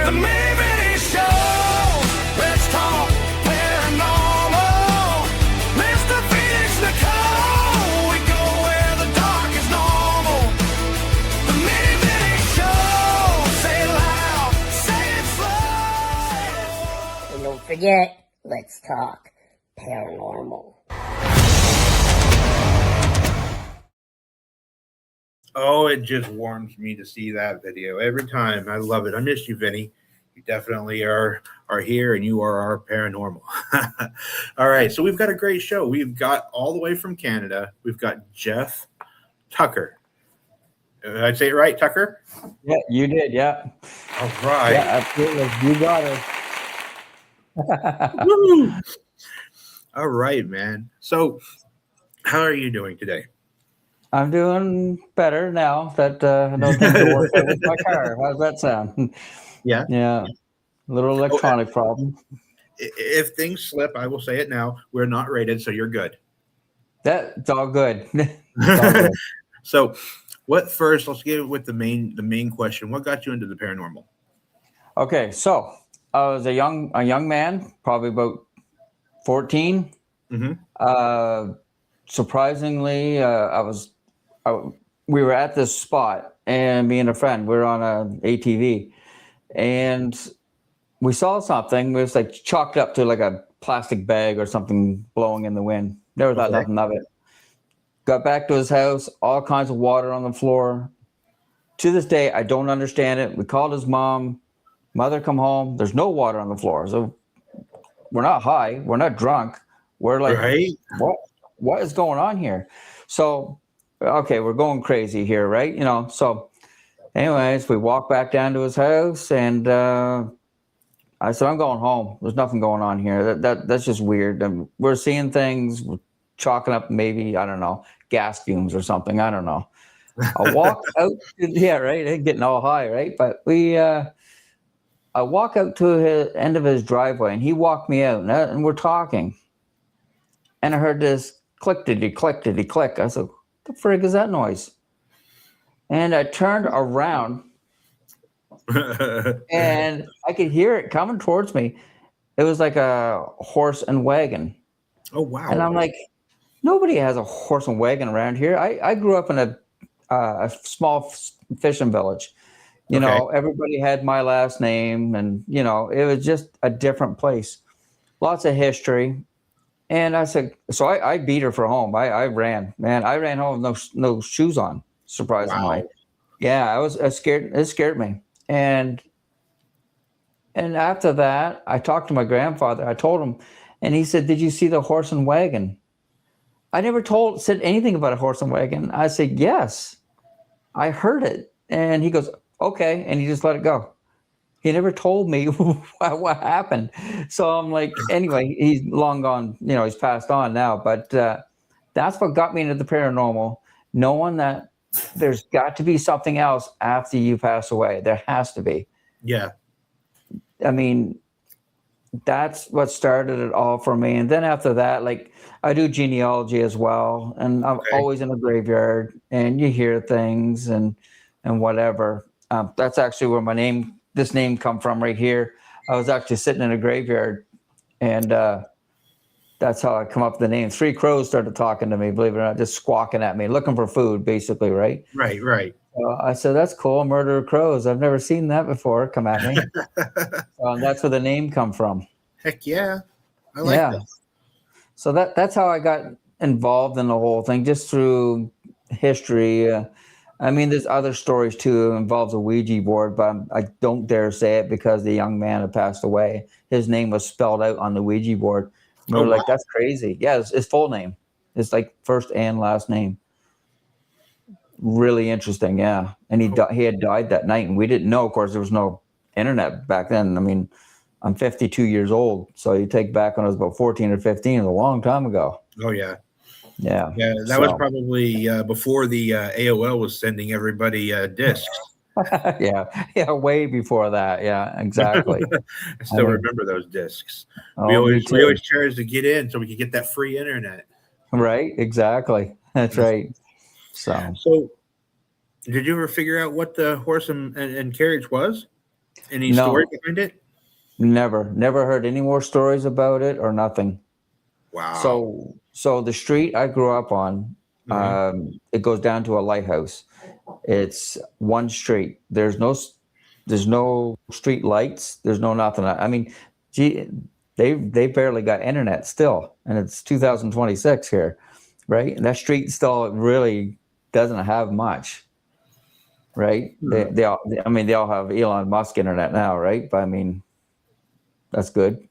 The Mini Show. Let's talk paranormal. Mr. Phoenix Nicole. We go where the dark is normal. The Mini Show. Say it loud, say it slow. And don't forget, let's talk paranormal. Oh, it just warms me to see that video every time. I love it. I miss you, Vinny. You definitely are here, and you are our paranormal. All right, so we've got a great show. We've got all the way from Canada. We've got Jeff Tucker. Did I say it right, Tucker? Yeah, you did. Yeah. All right. Yeah, absolutely. You got it. Woo! All right, man. So, how are you doing today? I'm doing better now that I don't think to work out with my car. How's that sound? Yeah. Yeah. Little electronic problem. If things slip, I will say it now. We're not rated, so you're good. That's all good. It's all good. So, let's get with the main question. What got you into the paranormal? Okay, so I was a young man, probably about 14. Mm-hmm. Surprisingly, we were at this spot, and me and a friend, we were on an ATV, and we saw something. It was like chalked up to like a plastic bag or something blowing in the wind. Never thought nothing of it. Got back to his house, all kinds of water on the floor. To this day, I don't understand it. We called his mom. Mother come home. There's no water on the floor. So we're not high. We're not drunk. We're like, right? What is going on here? So, okay, we're going crazy here, right? So anyways, we walked back down to his house, and I said, I'm going home. There's nothing going on here. That's just weird. And we're seeing things, we're chalking up maybe, I don't know, gas fumes or something. I don't know. I walked out, yeah, right, getting all high, right? But I walk out to the end of his driveway, and he walked me out, and we're talking. And I heard this click. I said, what the frig is that noise? And I turned around, and I could hear it coming towards me. It was like a horse and wagon. Oh, wow. And I'm like, nobody has a horse and wagon around here. I grew up in a small fishing village. You know, everybody had my last name, and, it was just a different place. Lots of history. And I said, so I beat her for home. I ran, man. I ran home with no shoes on, surprisingly. Wow. Yeah, I was scared. It scared me. And after that, I talked to my grandfather. I told him, and he said, did you see the horse and wagon? I never said anything about a horse and wagon. I said, yes, I heard it. And he goes, okay. And he just let it go. He never told me what happened. So I'm like, anyway, he's long gone, he's passed on now. But that's what got me into the paranormal, knowing that there's got to be something else after you pass away. There has to be. Yeah. I mean, that's what started it all for me. And then after that, like, I do genealogy as well. And I'm always in the graveyard, and you hear things and whatever. That's actually where this name come from right here. I was actually sitting in a graveyard, and that's how I come up with the name. 3 crows started talking to me, believe it or not, just squawking at me, looking for food, basically, right? Right. I said, that's cool, murder of crows. I've never seen that before. Come at me. That's where the name come from. Heck yeah. I like that. So that's how I got involved in the whole thing, just through history. I mean, there's other stories too. It involves a Ouija board, but I don't dare say it because the young man had passed away. His name was spelled out on the Ouija board. We were like, that's crazy. Yeah, it's his full name. It's like first and last name. Really interesting, yeah. And he had died that night, and we didn't know. Of course, there was no internet back then. I mean, I'm 52 years old, so you take back when I was about 14 or 15, it was a long time ago. Oh, yeah. Yeah. That was probably before the AOL was sending everybody discs. yeah, way before that. Yeah, exactly. I still remember those discs. Oh, we always charged to get in so we could get that free internet. Right, exactly. That's right. So did you ever figure out what the horse and carriage was? Any No. story behind it? Never heard any more stories about it or nothing. Wow. So the street I grew up on, Mhm. it goes down to a lighthouse. It's one street. There's no street lights. There's no nothing. I mean, gee, they barely got internet still, and it's 2026 here, right? And that street still really doesn't have much, right? They all, I mean, they all have Elon Musk internet now, right? But I mean, that's good.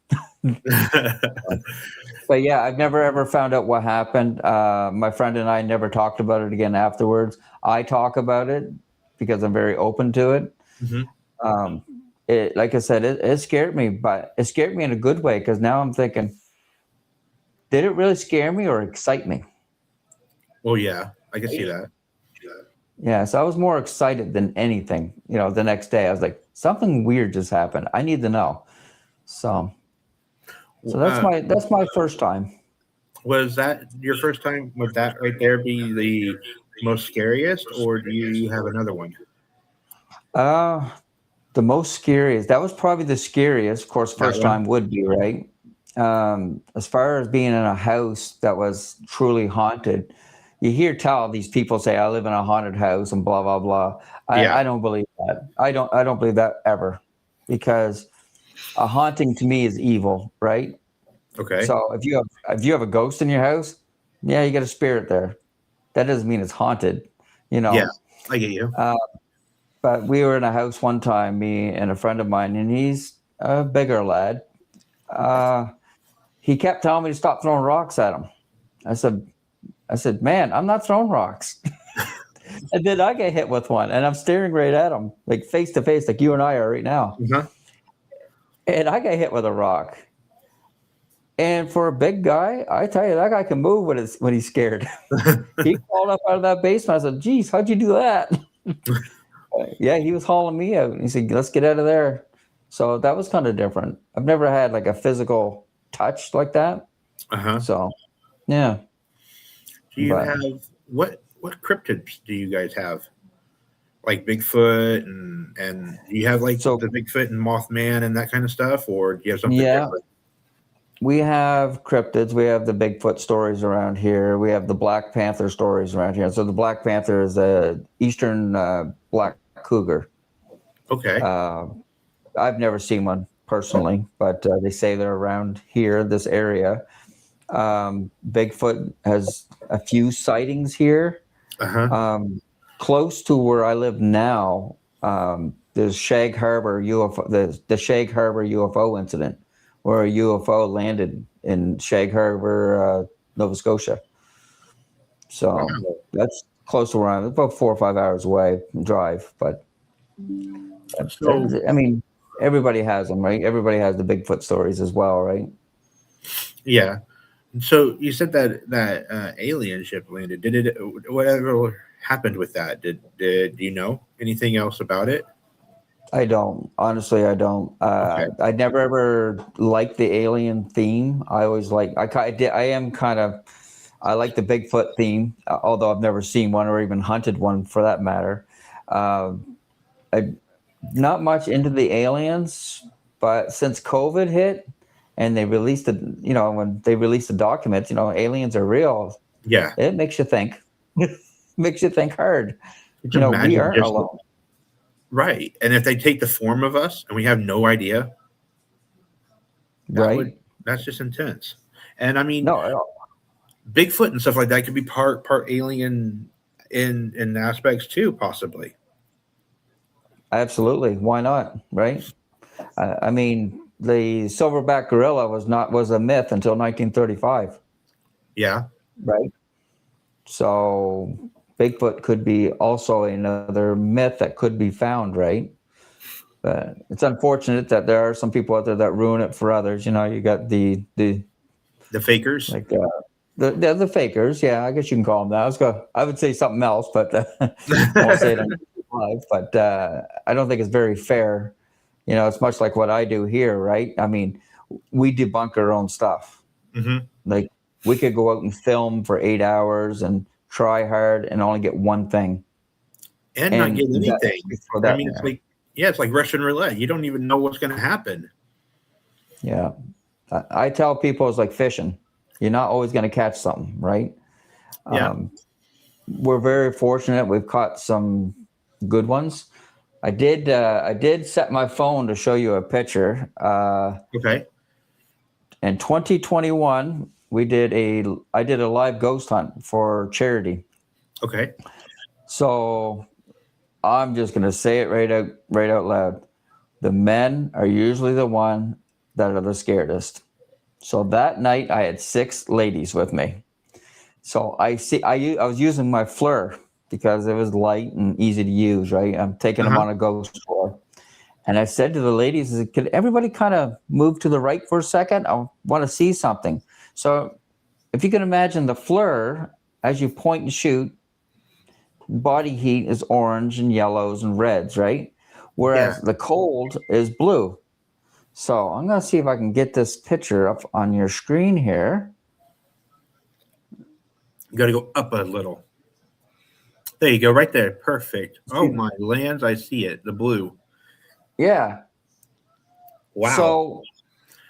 But yeah, I've never ever found out what happened. My friend and I never talked about it again afterwards. I talk about it because I'm very open to it. Mhm. Um, it, like I said, it scared me, but it scared me in a good way because now I'm thinking, did it really scare me or excite me? Well, yeah, I can see that. Yeah, so I was more excited than anything. You know, the next day I was like, something weird just happened. I need to know. So, so that's my first time. Was that your first time? Would that right there be the most scariest, or do you have another one? Uh, the most scariest. That was probably the scariest. Of course, That first one? time would be right. As far as being in a house that was truly haunted, you hear tell these people say, "I live in a haunted house" and blah blah blah. Yeah. I don't believe that. I don't believe that ever, because a haunting to me is evil, right? Okay. So if you have a ghost in your house, yeah, you got a spirit there. That doesn't mean it's haunted, you know. Yeah, I get you. But we were in a house one time, me and a friend of mine, and he's a bigger lad. Uh, he kept telling me to stop throwing rocks at him. I said, man, I'm not throwing rocks. And then I get hit with one, and I'm staring right at him, like face to face, like you and I are right now. Uh-huh. And I got hit with a rock. And for a big guy, I tell you, that guy can move when he's scared. He crawled up out of that basement. I said, geez, how'd you do that? Yeah, he was hauling me out. He said, let's get out of there. So that was kind of different. I've never had like a physical touch like that. Uh-huh. So, yeah. Do you But- have what cryptids do you guys have? Like Bigfoot and do you have like So- the Bigfoot and Mothman and that kind of stuff, or do you have something Yeah. different? We have cryptids. We have the Bigfoot stories around here. We have the Black Panther stories around here. So the Black Panther is a eastern black cougar. Okay. I've never seen one personally, but they say they're around here, this area. Bigfoot has a few sightings here. Uh-huh. Close to where I live now, there's Shag Harbor UFO, the Shag Harbor UFO incident, where a UFO landed in Shag Harbor, Nova Scotia. So Wow. that's close to where I'm. About 4 or 5 hours away drive, but So I mean, everybody has them, right? Everybody has the Bigfoot stories as well, right? yeah. So you said that alien ship landed. Did it? Whatever happened with that? Did you know anything else about it? I don't. Honestly, I don't. Okay. I never ever liked the alien theme. I always like. I am kind of. I like the Bigfoot theme, although I've never seen one or even hunted one for that matter. I not much into the aliens, but since COVID hit and they released when they released the documents, aliens are real. Yeah. It makes you think. Makes you think hard. Could We imagine aren't just- alone. Right. And if they take the form of us and we have no idea, Right? that's just intense. And I mean, No, Bigfoot and stuff like that could be part alien in aspects too, possibly. absolutely. Why not? Right? I mean, the silverback gorilla was a myth until 1935, Yeah. right? So Bigfoot could be also another myth that could be found, right? But it's unfortunate that there are some people out there that ruin it for others. You got the The fakers. like the fakers. Yeah, I guess you can call them that. I would say something else, but I won't say it on live. But I don't think it's very fair. It's much like what I do here, right? I mean, we debunk our own stuff. Mhm. Like we could go out and film for 8 hours and try hard and only get one thing. And not And get that- anything. for that- I mean, it's like Yeah, it's like Russian roulette. You don't even know what's going to happen. Yeah. I tell people it's like fishing. You're not always going to catch something, right? Yeah. We're very fortunate. We've caught some good ones. I did set my phone to show you a picture. Okay. In 2021, I did a live ghost hunt for charity. Okay. So I'm just going to say it right out loud. The men are usually the one that are the scaredest. So that night I had 6 ladies with me. So I was using my FLIR because it was light and easy to use, right? I'm taking them on a ghost tour. And I said to the ladies, could everybody kind of move to the right for a second? I want to see something. So if you can imagine the FLIR, as you point and shoot, body heat is orange and yellows and reds, right? Whereas the cold is blue. So I'm going to see if I can get this picture up on your screen here. You got to go up a little. There you go, right there. Perfect. Oh, my lands. I see it. The blue. Yeah. Wow. So,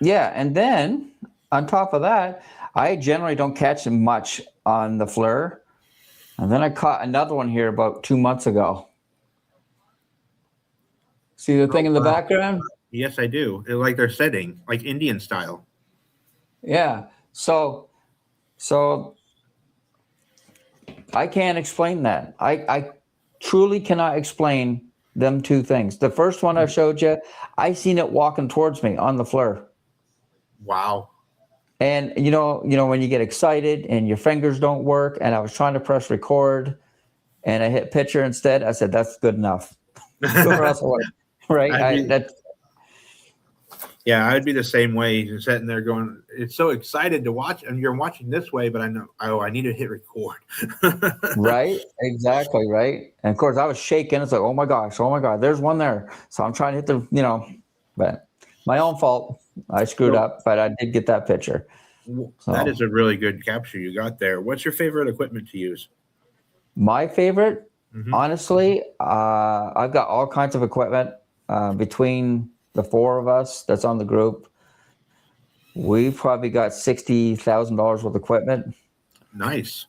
yeah. And then on top of that, I generally don't catch much on the FLIR. And then I caught another one here about 2 months ago. See the thing in the background? Yes, I do. They're like they're setting, like Indian style. Yeah. So I can't explain that. I truly cannot explain them two things. The first one I showed you, I seen it walking towards me on the FLIR. Wow. And you know when you get excited and your fingers don't work, and I was trying to press record, and I hit picture instead. I said that's good enough. Right? Yeah, I'd be the same way. You're sitting there going, it's so excited to watch, and you're watching this way, but I know, I need to hit record. Right? Exactly, right? And of course, I was shaking. It's like, oh my God, there's one there. So I'm trying to hit but my own fault. I screwed up, but I did get that picture. That is a really good capture you got there. What's your favorite equipment to use? My favorite, honestly, I've got all kinds of equipment between the 4 of us that's on the group. We've probably got $60,000 worth of equipment. Nice.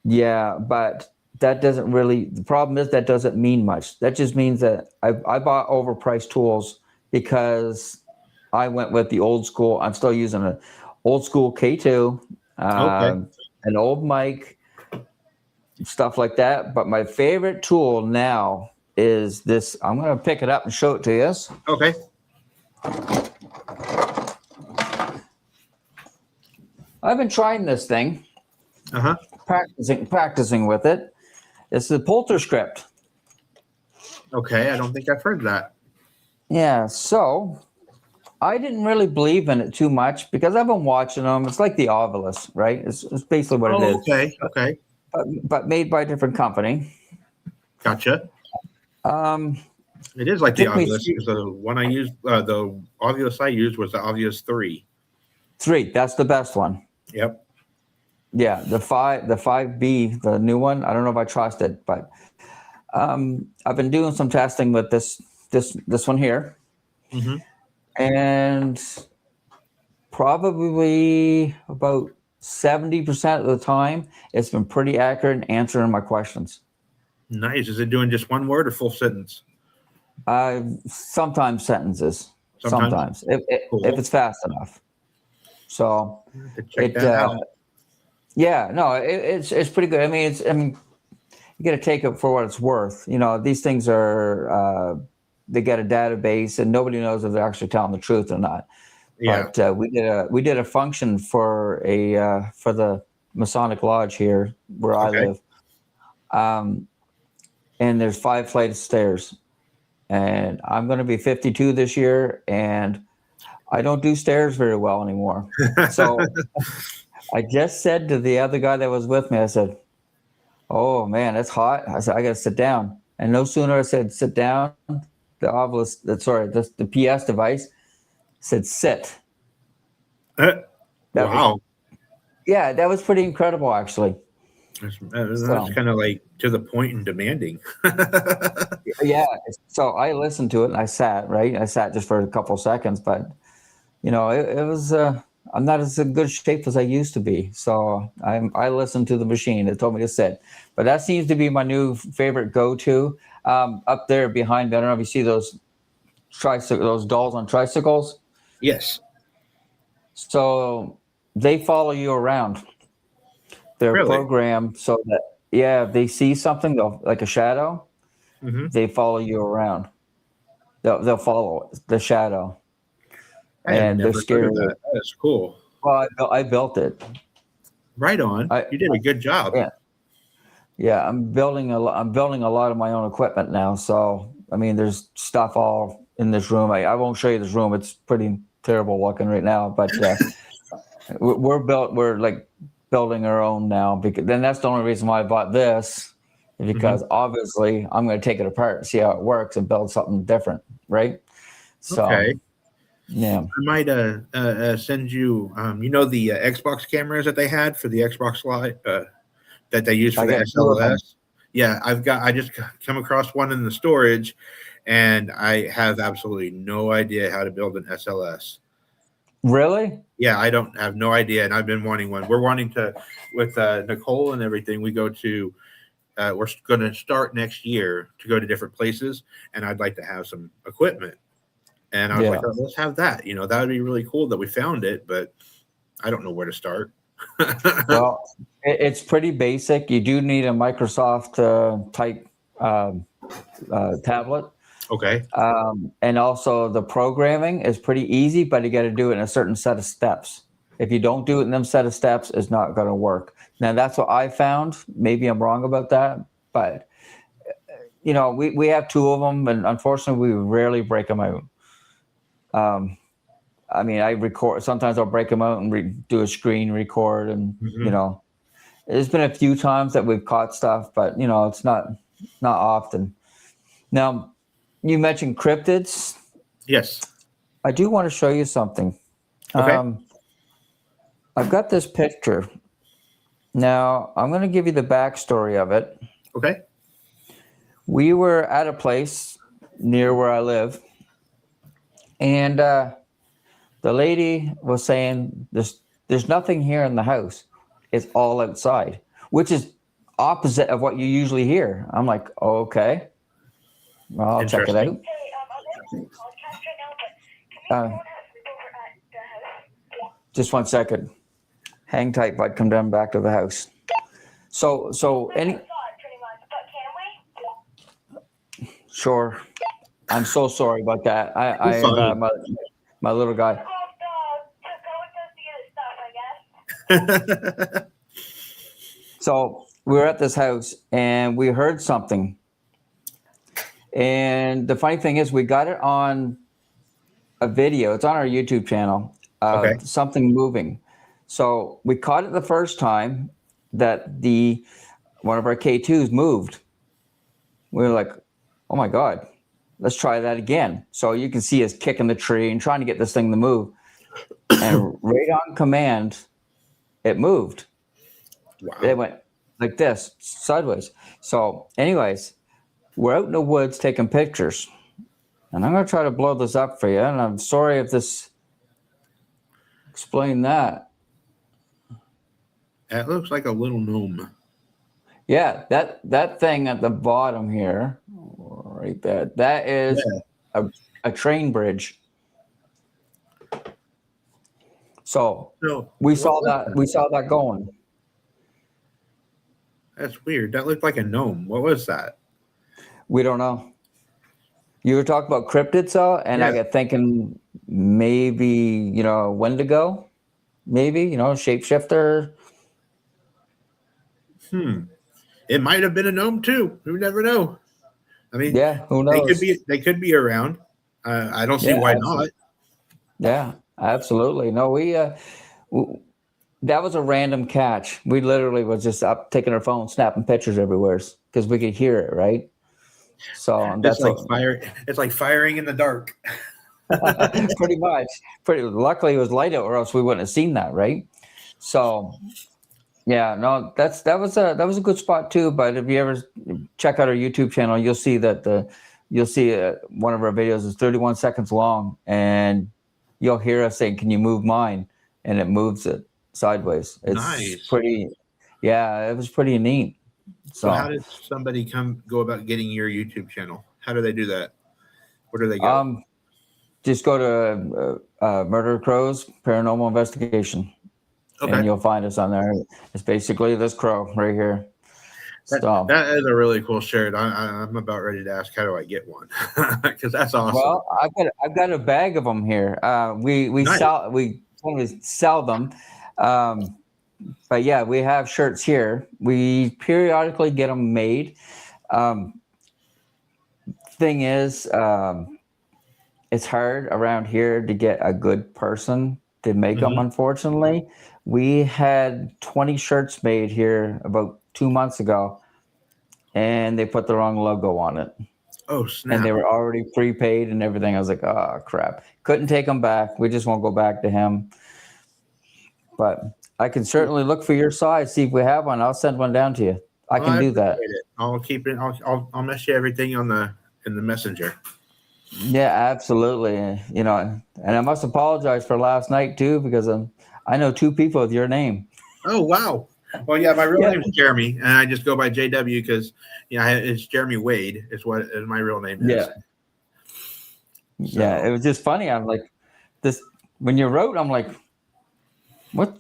Yeah, but that doesn't really, the problem is that doesn't mean much. That just means that I bought overpriced tools because I went with the old school. I'm still using an old school K2, an old mic, stuff like that. But my favorite tool now is this. I'm going to pick it up and show it to you. Okay. I've been trying this thing, practicing with it. It's the Polterscript. Okay, I don't think I've heard that. Yeah, so I didn't really believe in it too much because I've been watching them. It's like the Ovilus, right? It's basically what it is. Okay. But made by a different company. Gotcha. It is like the Ovilus because the one I used, the Ovilus I used was the Ovilus 3. 3, that's the best one. Yep. Yeah, the 5B, the new one. I don't know if I trust it, but I've been doing some testing with this one here, and probably about 70% of the time, it's been pretty accurate in answering my questions. Nice. Is it doing just one word or full sentence? Sometimes sentences. Sometimes if it's fast enough. So yeah, no, it's pretty good. I mean, you got to take it for what it's worth. These things are they get a database, and nobody knows if they're actually telling the truth or not. Yeah. But we did a function for the Masonic Lodge here where I live, and there's 5 flights of stairs, and I'm going to be 52 this year, and I don't do stairs very well anymore. So I just said to the other guy that was with me, I said, "Oh man, it's hot." I said, "I got to sit down." And no sooner I said, "Sit down," the Ovilus, the PS device said, "Sit." Wow. That was pretty incredible, actually. That's kind of like to the point and demanding. Yeah. So I listened to it and I sat, right? I sat just for a couple seconds, but it was, I'm not as in good shape as I used to be. So I listened to the machine. It told me to sit, but that seems to be my new favorite go-to. Up there behind me, I don't know if you see those those dolls on tricycles. Yes. So they follow you around. They're Really? programmed so that, yeah, if they see something, like a shadow, Hmm. they follow you around. They'll follow the shadow, I have and they're never heard scared. of that. That's cool. Well, I built it. Right on. I You did a good job. Yeah, yeah. I'm building I'm building a lot of my own equipment now. So I mean, there's stuff all in this room. I won't show you this room. It's pretty terrible looking right now. But we're like building our own now. Because then that's the only reason why I bought this, because obviously I'm going to take it apart, see how it works, and build something different, right? So Okay. yeah. I might send you, the Xbox cameras that they had for the Xbox Live that they use for I the got two of them. SLS. Yeah, I just come across one in the storage, and I have absolutely no idea how to build an SLS. Really? Yeah, I don't have no idea, and I've been wanting one. We're wanting to, with Nicole and everything, we're going to start next year to go to different places, and I'd like to have some equipment. And I was like, Yeah. oh, let's have that. That would be really cool that we found it, but I don't know where to start. Well, it's pretty basic. You do need a Microsoft type tablet. Okay. And also the programming is pretty easy, but you got to do it in a certain set of steps. If you don't do it in them set of steps, it's not going to work. Now that's what I found. Maybe I'm wrong about that, but we have two of them, and unfortunately, we rarely break them out. I mean, I record. Sometimes I'll break them out and do a screen record, and there's been a few times that we've caught stuff, but it's not often. Now, you mentioned cryptids. Yes. I do want to show you something. Okay. I've got this picture. Now, I'm going to give you the backstory of it. Okay. We were at a place near where I live, and the lady was saying, there's nothing here in the house. It's all outside, which is opposite of what you usually hear. I'm like, oh, okay. Well, I'll check it out. Just 1 second. Hang tight, bud. Come down back to the house. So any. Sure. I'm so sorry about that. I my little guy. So we were at this house and we heard something. And the funny thing is, we got it on a video. It's on our YouTube channel. Okay. Something moving. So we caught it the first time that one of our K2s moved. We were like, oh my God, let's try that again. So you can see us kicking the tree and trying to get this thing to move. And right on command, it moved. Wow. It went like this, sideways. So anyways, we're out in the woods taking pictures. And I'm going to try to blow this up for you. And I'm sorry if this explain that. That looks like a little gnome. Yeah, that thing at the bottom here, right there, that is a train bridge. So we saw that going. That's weird. That looked like a gnome. What was that? We don't know. You were talking about cryptids, though, and I got thinking maybe, Wendigo, maybe, shapeshifter. It might have been a gnome too. Who never know? I mean, Yeah, who knows? They could be around. I don't see why not. Yeah, absolutely. No, that was a random catch. We literally was just up taking our phone, snapping pictures everywhere because we could hear it, right? So that's It's like firing in the dark. pretty much. Luckily, it was light out, or else we wouldn't have seen that, right? So Yeah, no, that was a good spot too. But if you ever check out our YouTube channel, you'll see that one of our videos is 31 seconds long, and you'll hear us saying, "Can you move mine?" And it moves it sideways. It's Nice. pretty, yeah, it was pretty neat. So how So, did somebody go about getting your YouTube channel? How do they do that? Where do they go? just go to Murder Crows Paranormal Investigation, Okay. and you'll find us on there. It's basically this crow right here. So, That is a really cool shirt. I'm about ready to ask, how do I get one? Because that's awesome. well, I've got a bag of them here. We Nice. sell them, but yeah, we have shirts here. We periodically get them made. Thing is, it's hard around here to get a good person to make them. Unfortunately, we had 20 shirts made here about 2 months ago, and they put the wrong logo on it. Oh, snap. And they were already prepaid and everything. I was like, oh crap. Couldn't take them back. We just won't go back to him. But I can certainly look for your size, see if we have one. I'll send one down to you. I can do that. appreciate it. I'll keep it. I'll mess you everything in the messenger. Yeah, absolutely. And I must apologize for last night too, because I know 2 people with your name. Oh, wow. Well, yeah, my real Yeah. name is Jeremy, and I just go by JW because it's Jeremy Wade is what my real name is. Yeah. Yeah, it was just funny. I'm like, this when you wrote, I'm like, what?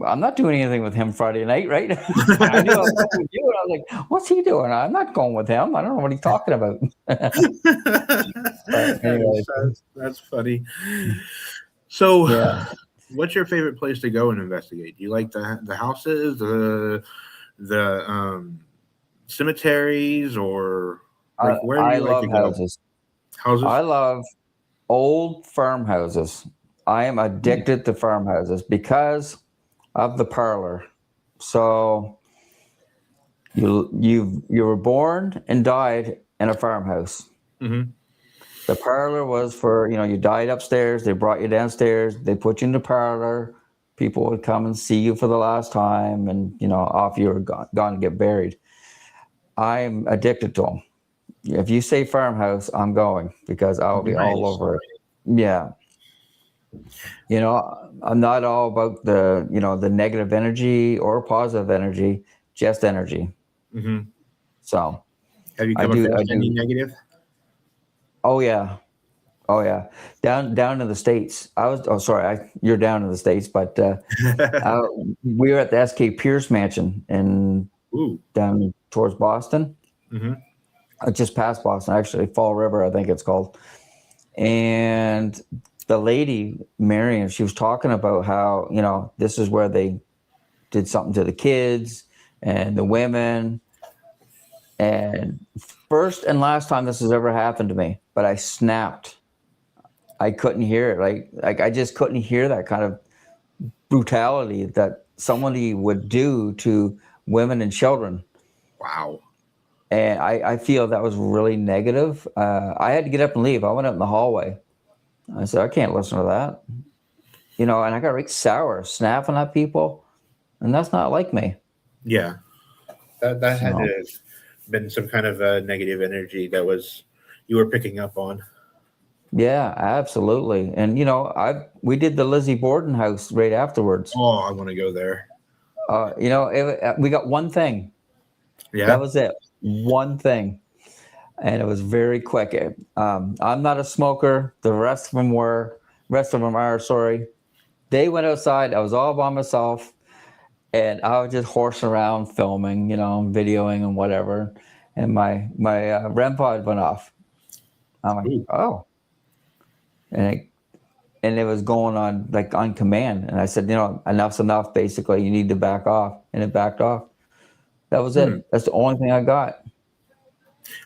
I'm not doing anything with him Friday night, right? I knew I was talking with you, and I was like, what's he doing? I'm not going with him. I don't know what he's talking about. Anyways. That's funny. So, Yeah. what's your favorite place to go and investigate? Do you like the houses, the cemeteries, or like, where do I you like love to go? houses. Houses? I love old farmhouses. I am addicted to farmhouses because of the parlor. So you were born and died in a farmhouse. Mhm. The parlor was for, you died upstairs, they brought you downstairs, they put you in the parlor, people would come and see you for the last time, and off you were gone to get buried. I'm addicted to them. If you say farmhouse, I'm going, because I'll be all Nice. over it. Yeah. I'm not all about the negative energy or positive energy, just energy. Mhm. So, Have you I come do- across I any do. negative? oh yeah. Down in the States. You're down in the States, but we were at the SK Pierce Mansion Ooh. down towards Boston. Mhm. Just past Boston, actually, Fall River, I think it's called. And the lady, Marion, she was talking about how, this is where they did something to the kids and the women. And first and last time this has ever happened to me, but I snapped. I couldn't hear it. Like I just couldn't hear that kind of brutality that somebody would do to women and children. Wow. And I feel that was really negative. I had to get up and leave. I went out in the hallway. I said, I can't listen to that. And I got right sour, snapping at people. And that's not like me. Yeah. That had So- to have been some kind of negative energy that you were picking up on. Yeah, absolutely. And, we did the Lizzie Borden house right afterwards. Oh, I want to go there. We got one thing. Yeah. That was it. One thing. And it was very quick. I'm not a smoker. The rest of them are, sorry. They went outside. I was all by myself. And I was just horsing around, filming, videoing and whatever. And my REM pod went off. I'm like, Ooh. oh. And it was going on like on command. And I said, enough's enough, basically. You need to back off. And it backed off. That was it. That's the only thing I got.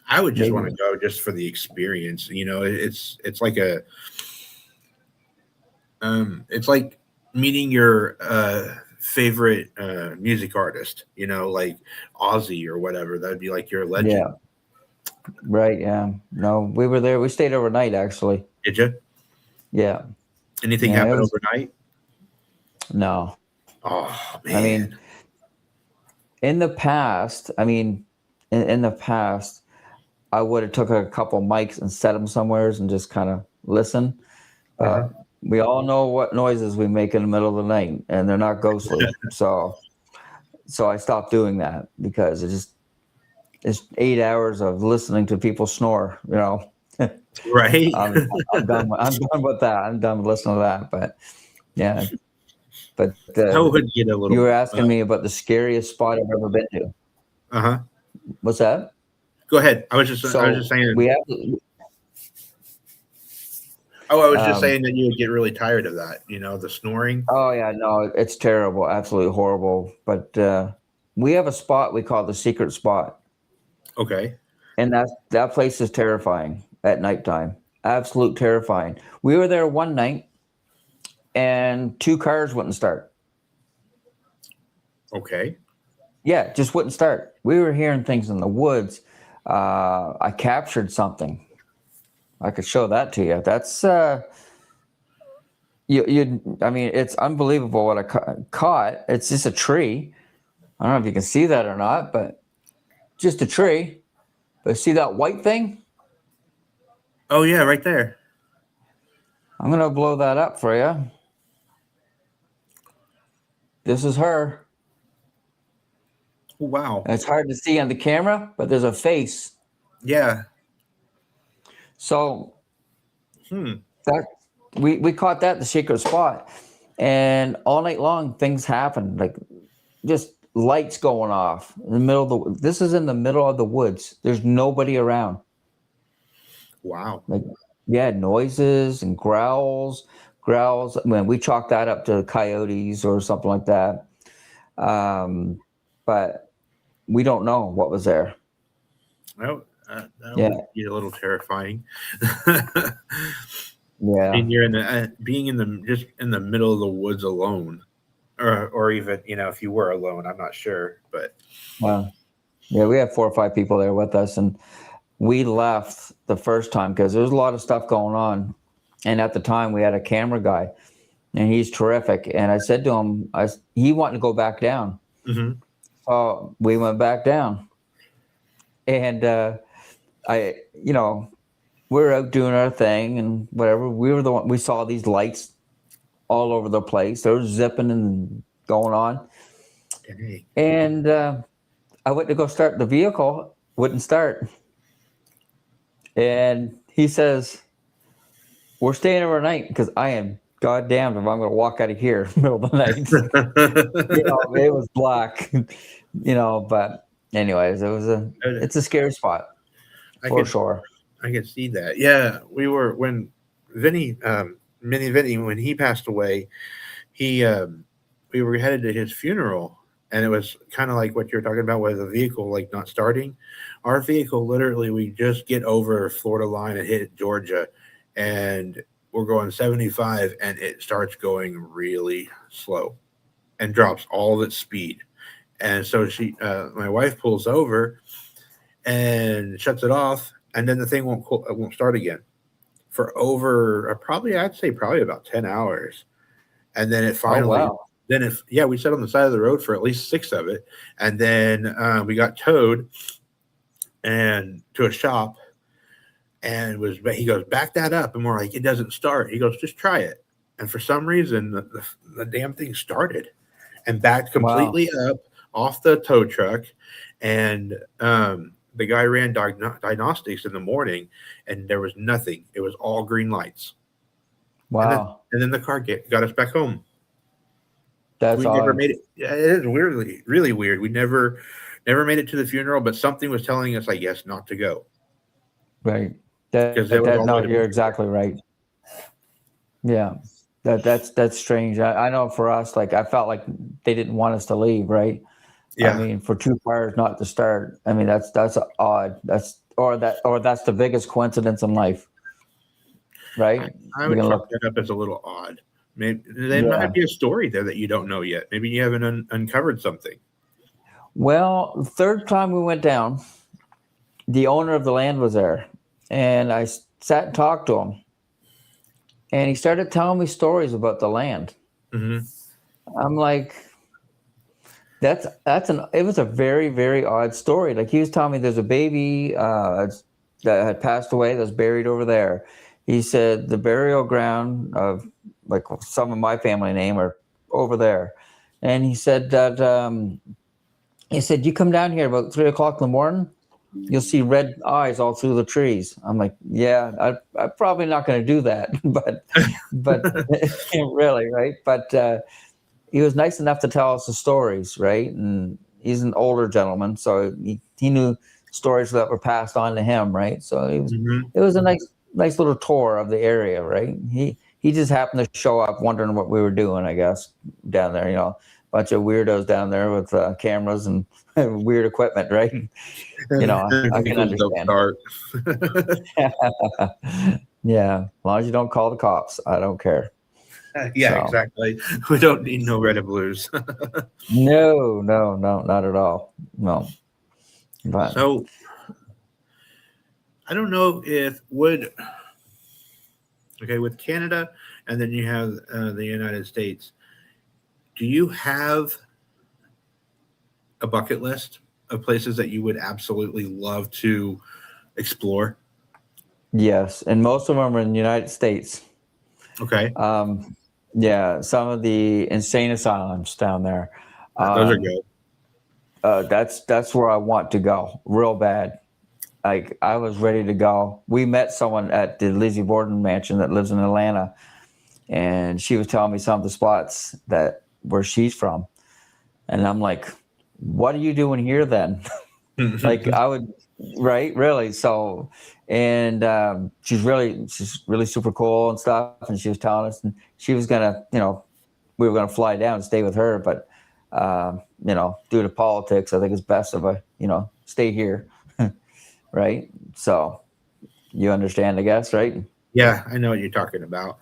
I would just Maybe. want to go just for the experience. It's like it's like meeting your favorite music artist, like Ozzy or whatever. That'd be like your legend. Yeah. Right. Yeah. No, we were there. We stayed overnight, actually. Did you? Yeah. Anything Yeah, it happen was- overnight? No. Oh man. I mean, in the past, I mean, in the past, I would have took a couple mics and set them somewheres and just kind of listen. Uh-huh. We all know what noises we make in the middle of the night, and they're not ghostly. So I stopped doing that because it's 8 hours of listening to people snore. You know, Right. I'm done. I'm done with that. I'm done with listening to that. But yeah, but I would get a little. you were asking me about the scariest spot I've ever been to. Uh-huh. What's that? Go ahead. I was just saying. We have. I was just saying that you would get really tired of that. You know, the snoring. Oh yeah, no, it's terrible, absolutely horrible. But we have a spot we call the secret spot, Okay. and that place is terrifying at nighttime. Absolute terrifying. We were there one night, and 2 cars wouldn't start. Okay. Yeah, just wouldn't start. We were hearing things in the woods. I captured something. I could show that to you. That's you. I mean, it's unbelievable what I caught. It's just a tree. I don't know if you can see that or not, but just a tree. But see that white thing? Oh yeah, right there. I'm gonna blow that up for you. This is her. Oh, wow. And it's hard to see on the camera, but there's a face. Yeah. So Hmm. that we caught that at the secret spot, and all night long things happened, like just lights going off in the middle of the. This is in the middle of the woods. There's nobody around. Wow. Like, yeah, noises and growls. Man, we chalk that up to coyotes or something like that. But we don't know what was there. Well, that Yeah. would be a little terrifying. Yeah. And you're in the being in the just in the middle of the woods alone, or even if you were alone, I'm not sure, but Well, yeah, we had 4 or 5 people there with us, and we left the first time because there was a lot of stuff going on. And at the time, we had a camera guy, and he's terrific. And I said to him, he wanted to go back down. Mhm. So we went back down, and we're out doing our thing and whatever. We were the one. We saw these lights all over the place. They were zipping and going on. Dang. And I went to go start the vehicle, wouldn't start. And he says, "We're staying overnight because I am goddamned if I'm going to walk out of here in the middle of the night." It was black, but anyways, it's a scary spot for sure. I could see that. Yeah, we were when Vinny, Mini Vinny, when he passed away, we were headed to his funeral, and it was kind of like what you're talking about with the vehicle like not starting. Our vehicle, literally, we just get over Florida line and hit Georgia, and we're going 75, and it starts going really slow, and drops all of its speed. And so my wife pulls over, and shuts it off, and then the thing won't start again for over I'd say about 10 hours, and then it finally. Oh, wow. Then we sat on the side of the road for at least 6 of it, and then we got towed and to a shop, and he goes, "Back that up," and we're like, "It doesn't start." He goes, "Just try it," and for some reason the damn thing started and backed completely up off the tow truck, and the guy ran diagnostics in the morning, and there was nothing. It was all green lights. Wow. And then the car got us back home. That's We odd. never made it. Yeah, it is weirdly, really weird. We never made it to the funeral, but something was telling us, I guess, not to go. Right. You're exactly right. Yeah. That's strange. I know for us, like I felt like they didn't want us to leave, right? Yeah. I mean, for 2 cars not to start. I mean, that's odd. That's the biggest coincidence in life. Right? I would chalk that up as a little odd. Maybe there might be a story there that you don't know yet. Maybe you haven't uncovered something. Well, the third time we went down, the owner of the land was there, and I sat and talked to him, and he started telling me stories about the land. Mm-hmm. I'm like, It was a very, very odd story. Like he was telling me there's a baby that had passed away that's buried over there. He said the burial ground of like some of my family name are over there. And he said that he said, you come down here about 3 o'clock in the morning, you'll see red eyes all through the trees. I'm like, yeah, I'm probably not going to do that, but really, right? But he was nice enough to tell us the stories, right? And he's an older gentleman, so he knew stories that were passed on to him, right? So Mhm. it was a nice little tour of the area, right? He just happened to show up, wondering what we were doing, I guess, down there. You know, bunch of weirdos down there with cameras and weird equipment, right? You know, I can Vehicles don't understand. start. Yeah, as long as you don't call the cops, I don't care. Yeah, So exactly. We don't need no red and blues. no, no, no, not at all. No, but So I don't know if would okay with Canada, and then you have the United States. Do you have a bucket list of places that you would absolutely love to explore? yes, and most of them are in the United States. Okay, Um, yeah, some of the insane asylums down there. those are Um, good. that's where I want to go real bad. Like I was ready to go. We met someone at the Lizzie Borden mansion that lives in Atlanta, and she was telling me some of the spots that where she's from, and I'm like, "What are you doing here then?" Like I would, right? Really? So, and she's really super cool and stuff. And she was telling us, and she was gonna, we were gonna fly down and stay with her, but due to politics, I think it's best if I, stay here, right? So you understand, I guess, right? Yeah, I know what you're talking about.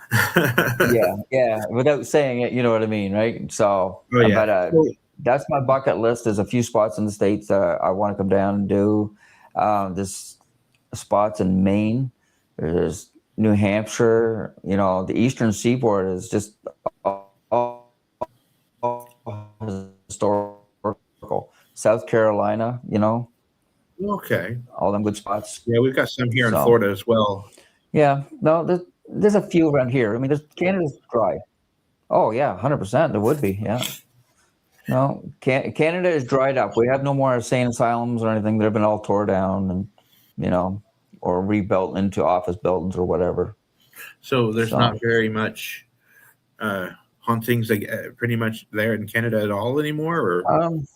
Yeah, yeah. Without saying it, you know what I mean, right? So, Oh yeah. but So, that's my bucket list. There's a few spots in the states I want to come down and do. There's spots in Maine. There's New Hampshire. You know, the Eastern Seaboard is just all historical. South Carolina, okay. all them good spots. Yeah, we've got some here in So Florida as well. yeah, no, there's a few around here. I mean, Canada's dry. Oh yeah, 100%. There would be. Yeah. No, Canada is dried up. We have no more insane asylums or anything. They've been all tore down and, you know, or rebuilt into office buildings or whatever. So there's So, not very much hauntings like, pretty much there in Canada at all anymore. Or um,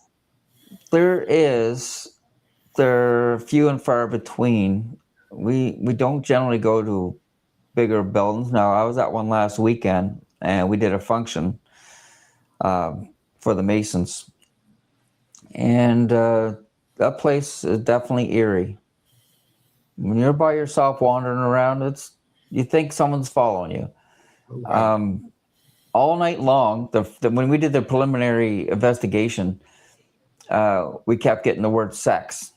there is, they're few and far between. We don't generally go to bigger buildings. Now, I was at one last weekend and we did a function for the Masons, and that place is definitely eerie. When you're by yourself wandering around, you think someone's following you. oh, wow, All night long, when we did the preliminary investigation, we kept getting the word sex.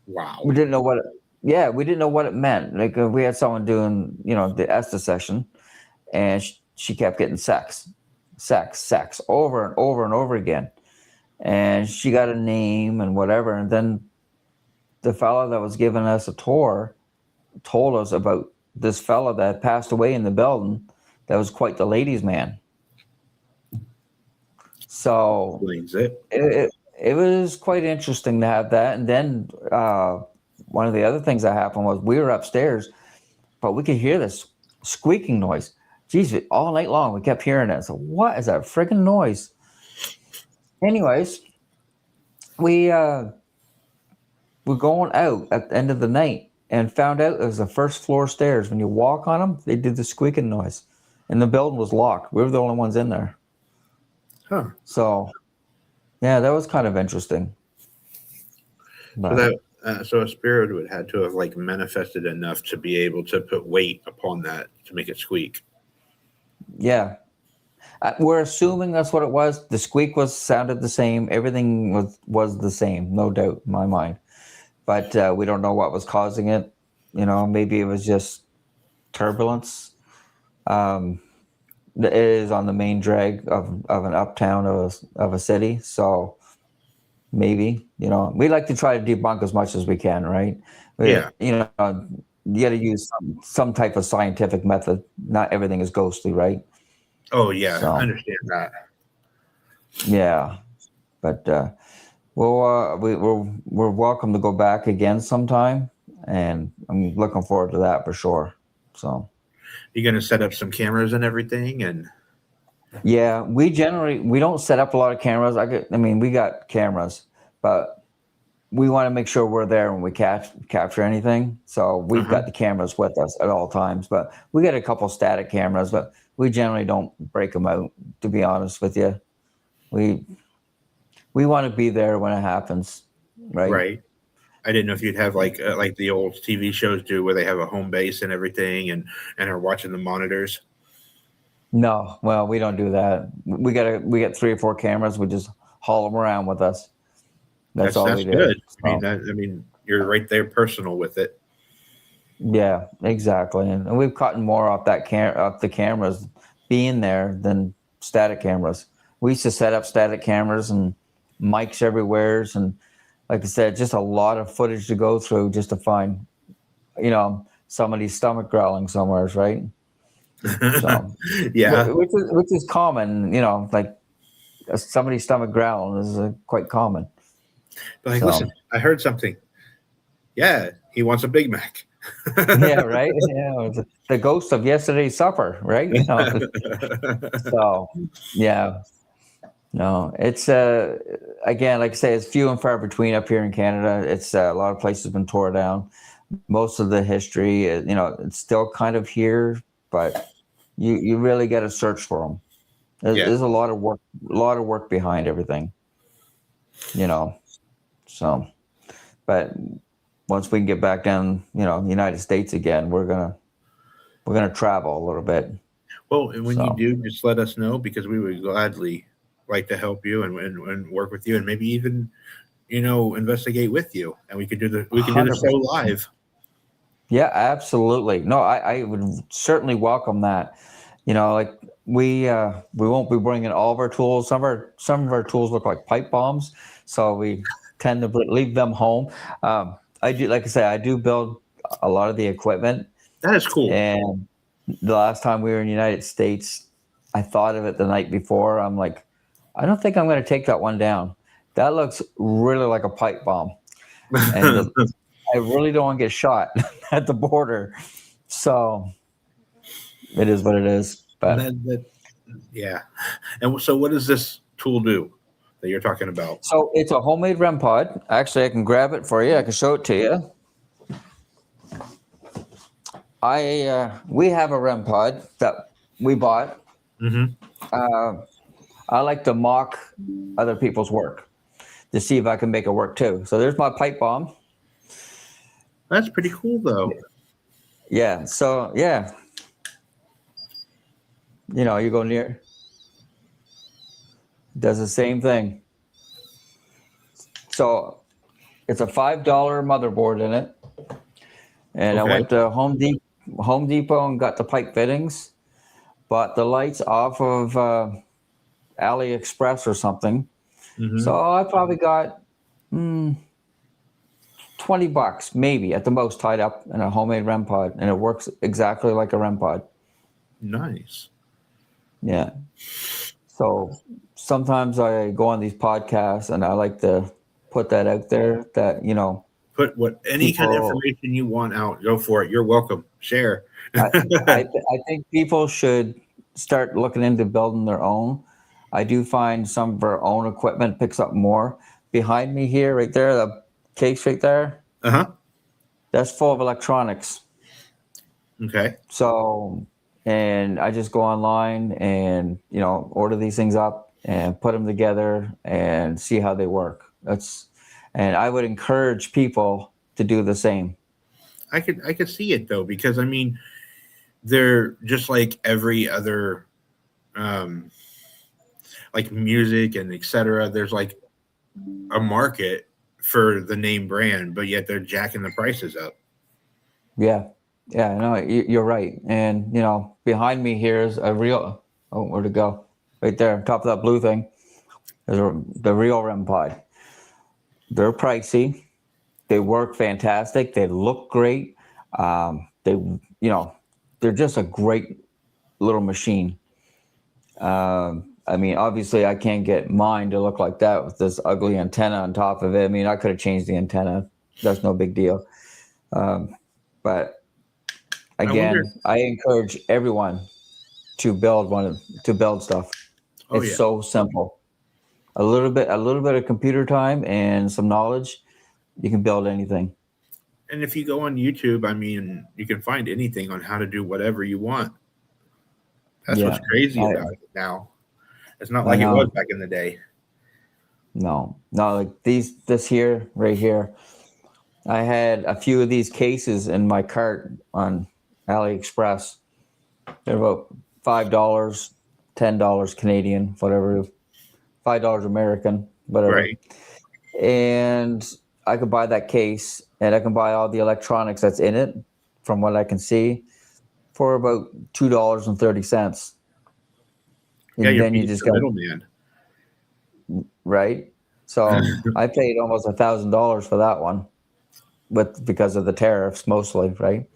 wow, We didn't know what yeah, we didn't know what it meant. Like we had someone doing, the Estes session, and she kept getting sex, sex, sex over and over and over again. And she got a name and whatever. And then the fellow that was giving us a tour told us about this fellow that passed away in the building that was quite the ladies' man. So explains it. it was quite interesting to have that. And then one of the other things that happened was we were upstairs, but we could hear this squeaking noise. Geez, all night long we kept hearing it. So what is that friggin' noise? Anyways, we were going out at the end of the night and found out it was the first floor stairs. When you walk on them, they did the squeaking noise, and the building was locked. We were the only ones in there. Huh. So yeah, that was kind of interesting. So But that so a spirit would had to have like manifested enough to be able to put weight upon that to make it squeak. yeah, we're assuming that's what it was. The squeak sounded the same. Everything was the same, no doubt in my mind. But we don't know what was causing it. Maybe it was just turbulence. It is on the main drag of an uptown of a city, so maybe. We like to try to debunk as much as we can, right? Yeah. You got to use some type of scientific method. Not everything is ghostly, right? Oh yeah, So I understand that. yeah, but we're welcome to go back again sometime, and I'm looking forward to that for sure. So You're gonna set up some cameras and everything, and yeah, we don't set up a lot of cameras. I mean, we got cameras, but we want to make sure we're there when we capture anything. So we've uh-huh. got the cameras with us at all times, but we got a couple static cameras, but we generally don't break them out. To be honest with you, we we want to be there when it happens, right? Right. I didn't know if you'd have like the old TV shows do, where they have a home base and everything, and are watching the monitors. No, well, we don't do that. We got 3 or 4 cameras. We just haul them around with us. That's all we That's do. good. So, I mean, you're right there, personal with it. yeah, exactly. And we've caught more off the cameras being there than static cameras. We used to set up static cameras and mics everywhere, and like I said, just a lot of footage to go through just to find, somebody's stomach growling somewhere, right? So, Yeah. which is common, like somebody's stomach growling is quite common. Like, So, listen, I heard something. Yeah, he wants a Big Mac. yeah, right. Yeah, it's the ghost of yesterday's supper, right? So, yeah, no, it's again, like I say, it's few and far between up here in Canada. It's a lot of places have been torn down. Most of the history, it's still kind of here, but you really got to search for them. There's, Yeah. there's a lot of work behind everything, you know. So, but once we can get back down, the United States again, we're gonna travel a little bit. Well, and when you So do, just let us know, because we would gladly like to help you and work with you, and maybe even investigate with you, and we can do the show 100%. live. Yeah, absolutely. No, I would certainly welcome that. Like we won't be bringing all of our tools. Some of our tools look like pipe bombs, so we tend to leave them home. I do, like I say, I do build a lot of the equipment. That is cool. And the last time we were in the United States, I thought of it the night before. I'm like, I don't think I'm going to take that one down. That looks really like a pipe bomb, and I really don't want to get shot at the border. So it is what it is. But Yeah. And so, what does this tool do that you're talking about? so it's a homemade REM pod. Actually, I can grab it for you. I can show it to you. We have a REM pod that we bought. Mm-hmm. I like to mock other people's work to see if I can make it work too. So there's my pipe bomb. That's pretty cool, though. Yeah. So yeah, you go near, does the same thing. So it's a $5 motherboard in it, and I Okay. went to Home Depot and got the pipe fittings, bought the lights off of AliExpress or something. Mm-hmm. So I probably got $20 maybe at the most tied up in a homemade REM pod, and it works exactly like a REM pod. Nice. Yeah. So sometimes I go on these podcasts and I like to put that out there that, Put any kind of people, information you want out. Go for it. You're welcome. Share. I think people should start looking into building their own. I do find some of our own equipment picks up more. Behind me here, right there, the case right there, Uh-huh. that's full of electronics. Okay. So, and I just go online and, order these things up and put them together and see how they work. And I would encourage people to do the same. I could see it, though, because I mean, they're just like every other like music and etc. There's like a market for the name brand, but yet they're jacking the prices up. Yeah. Yeah, no, you're right. And, behind me here is a real, oh, where'd it go? Right there, top of that blue thing, is the real REM pod. They're pricey. They work fantastic. They look great. They, they're just a great little machine. I mean, obviously, I can't get mine to look like that with this ugly antenna on top of it. I mean, I could have changed the antenna. That's no big deal. But again, I encourage everyone to build stuff. It's so simple. A little bit of computer time and some knowledge, you can build anything. And if you go on YouTube, I mean, you can find anything on how to do whatever you want. That's what's crazy about it now. It's not like it was back in the day. No, like this here, right here. I had a few of these cases in my cart on AliExpress. They're about $5, $10 Canadian, whatever, $5 American, whatever. Right. And I could buy that case, and I can buy all the electronics that's in it, from what I can see, for about $2.30. And Yeah, then you just got middleman. Right. So I paid almost $1,000 for that one, because of the tariffs mostly, right?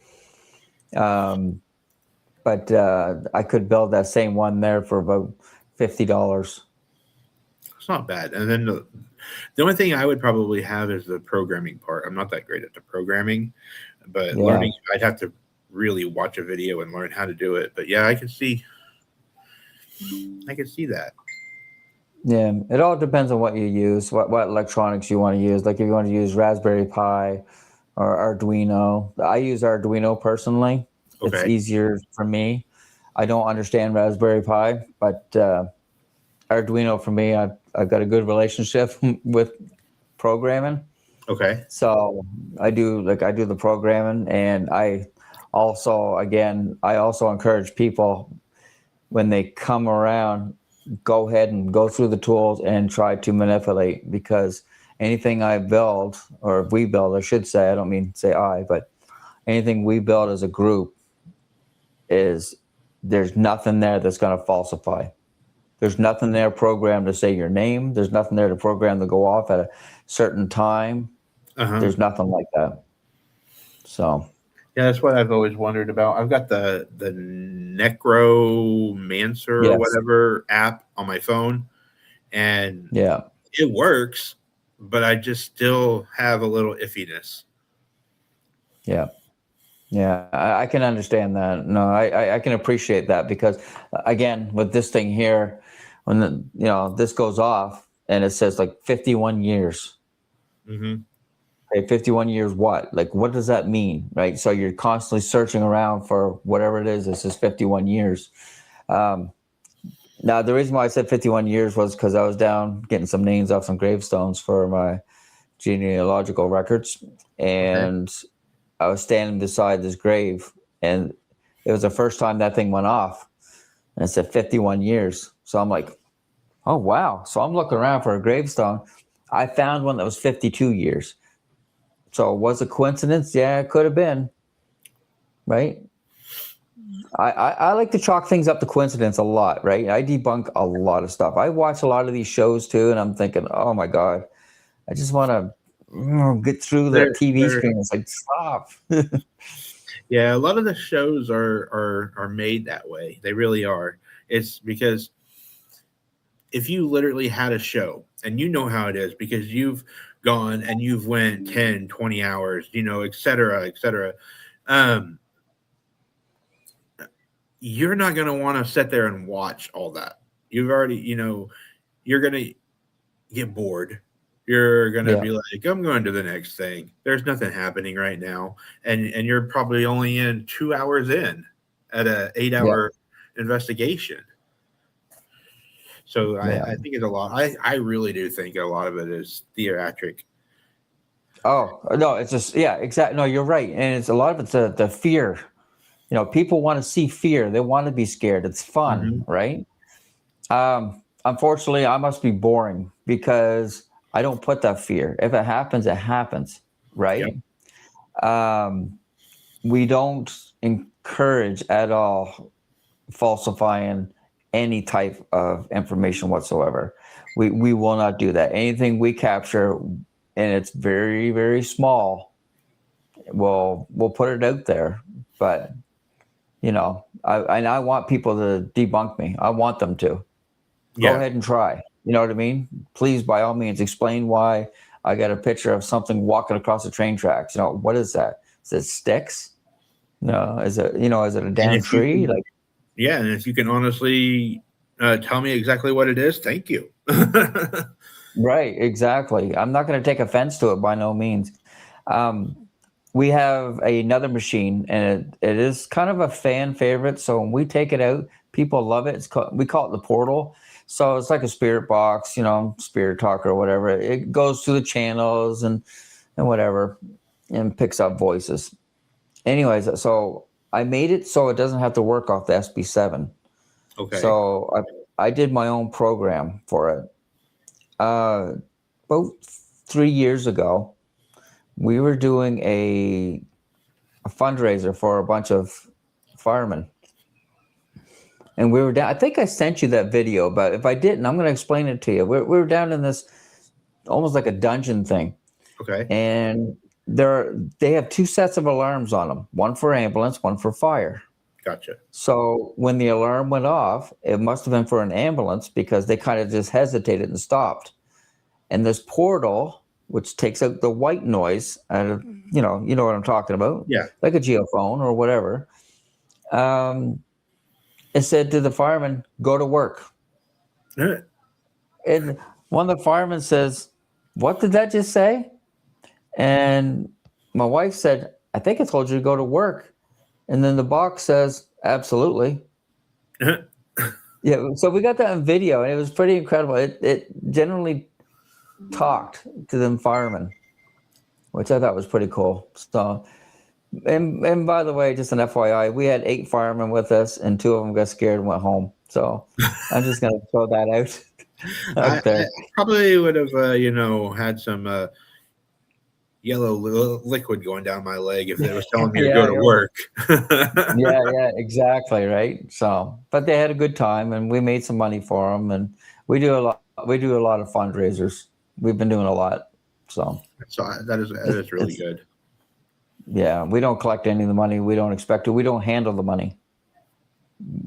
But I could build that same one there for about $50. It's not bad. And then the only thing I would probably have is the programming part. I'm not that great at the programming, but learning, I'd have to really watch a video and learn how to do it. But yeah, I can see that. Yeah, it all depends on what you use, what electronics you want to use. Like if you want to use Raspberry Pi or Arduino. I use Arduino personally. Okay. It's easier for me. I don't understand Raspberry Pi, but Arduino for me, I've got a good relationship with programming. Okay. So I do the programming, and I also encourage people when they come around, go ahead and go through the tools and try to manipulate, because anything I build, or we build, I should say, I don't mean say I, but anything we build as a group there's nothing there that's going to falsify. There's nothing there programmed to say your name. There's nothing there to program to go off at a certain time. There's nothing like that. So yeah, that's what I've always wondered about. I've got the Necromancer or whatever app on my phone, and it works, but I just still have a little iffiness. Yeah, I can understand that. No, I can appreciate that, because again, with this thing here, when this goes off and it says like 51 years. Mm-hmm. Okay, 51 years what? Like, what does that mean, right? So you're constantly searching around for whatever it is. This is 51 years. Now, the reason why I said 51 years was because I was down getting some names off some gravestones for my genealogical records, and I was standing beside this grave, and it was the first time that thing went off, and it said 51 years. So I'm like, oh, wow. So I'm looking around for a gravestone. I found one that was 52 years. So was it a coincidence? Yeah, it could have been, right? I like to chalk things up to coincidence a lot, right? I debunk a lot of stuff. I watch a lot of these shows too, and I'm thinking, oh my God, I just want to get through the TV screen. It's like, stop. Yeah, a lot of the shows are made that way. They really are. It's because if you literally had a show, and you know how it is because you've gone and you've went 10, 20 hours, et cetera, you're not going to want to sit there and watch all that. You've already, you're going to get bored. You're going to be like, I'm going to the next thing. There's nothing happening right now. And you're probably only in 2 hours in at an 8-hour investigation. So I think it's a lot. I really do think a lot of it is theatric. Oh, no, it's just, exactly. No, you're right. And it's a lot of it's the fear. People want to see fear. They want to be scared. It's fun, right? Unfortunately, I must be boring because I don't put that fear. If it happens, it happens, right? Yep. We don't encourage at all falsifying any type of information whatsoever. We will not do that. Anything we capture, and it's very, very small, we'll put it out there. But I want people to debunk me. I want them to. Yeah. Go ahead and try. You know what I mean? Please, by all means, explain why I got a picture of something walking across the train tracks. What is that? Is it sticks? No, is it a damn tree? Like, yeah, and if you can honestly tell me exactly what it is, thank you. right, exactly. I'm not going to take offense to it by no means. We have another machine, and it is kind of a fan favorite. So when we take it out, people love it. We call it the portal. So it's like a spirit box, spirit talk or whatever. It goes through the channels and whatever, and picks up voices. Anyways, so I made it so it doesn't have to work off the SB7. Okay. So I did my own program for it. About 3 years ago, we were doing a fundraiser for a bunch of firemen. And we were down. I think I sent you that video, but if I didn't, I'm going to explain it to you. We were down in this almost like a dungeon thing. Okay. And they have 2 sets of alarms on them, one for ambulance, one for fire. Gotcha. So when the alarm went off, it must have been for an ambulance because they kind of just hesitated and stopped. And this portal, which takes out the white noise, out of, you know what I'm talking about? Yeah. Like a geophone or whatever. It said to the fireman, go to work. And one of the firemen says, what did that just say? And my wife said, I think I told you to go to work. And then the box says, absolutely. Yeah, so we got that on video, and it was pretty incredible. It generally talked to them firemen, which I thought was pretty cool. So, and by the way, just an FYI, we had 8 firemen with us, and 2 of them got scared and went home. So I'm just going to throw that out there. I probably would have, had some yellow liquid going down my leg if they was telling me to go to work. yeah, exactly, right. So, but they had a good time, and we made some money for them, and we do a lot of fundraisers. We've been doing a lot. So that is really good. Yeah, we don't collect any of the money. We don't expect to. We don't handle the money.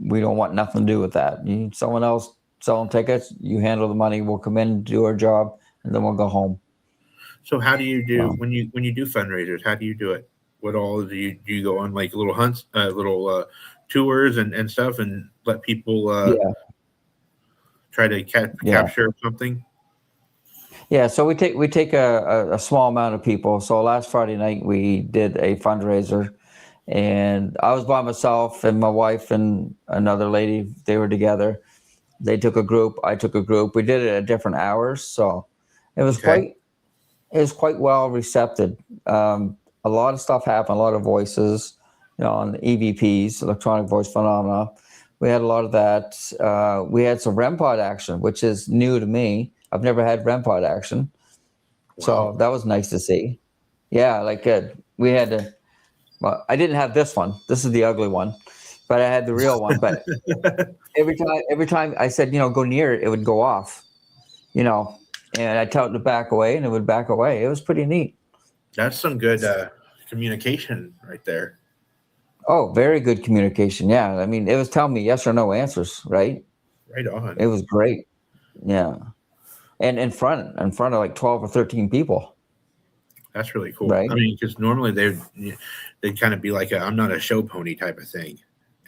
We don't want nothing to do with that. Someone else selling tickets, you handle the money. We'll come in, do our job, and then we'll go home. So how do you do when you do fundraisers? How do you do it? What all do you go on, like little hunts, little tours and stuff, and let people try to capture something? Yeah, so we take a small amount of people. So last Friday night we did a fundraiser, and I was by myself, and my wife and another lady, they were together. They took a group, I took a group. We did it at different hours, so it was quite well received. A lot of stuff happened, a lot of voices, on the EVPs, electronic voice phenomena. We had a lot of that. We had some REM pod action, which is new to me. I've never had REM pod action. Wow. So that was nice to see. Yeah, we had well, I didn't have this one. This is the ugly one, but I had the real one. But every time I said, go near it, it would go off, and I tell it to back away, and it would back away. It was pretty neat. That's some good communication right there. Oh, very good communication. Yeah. I mean, it was telling me yes or no answers, right? Right on. It was great. Yeah. And in front of like 12 or 13 people. That's really cool. Right? I mean, because normally they'd kind of be like I'm not a show pony type of thing,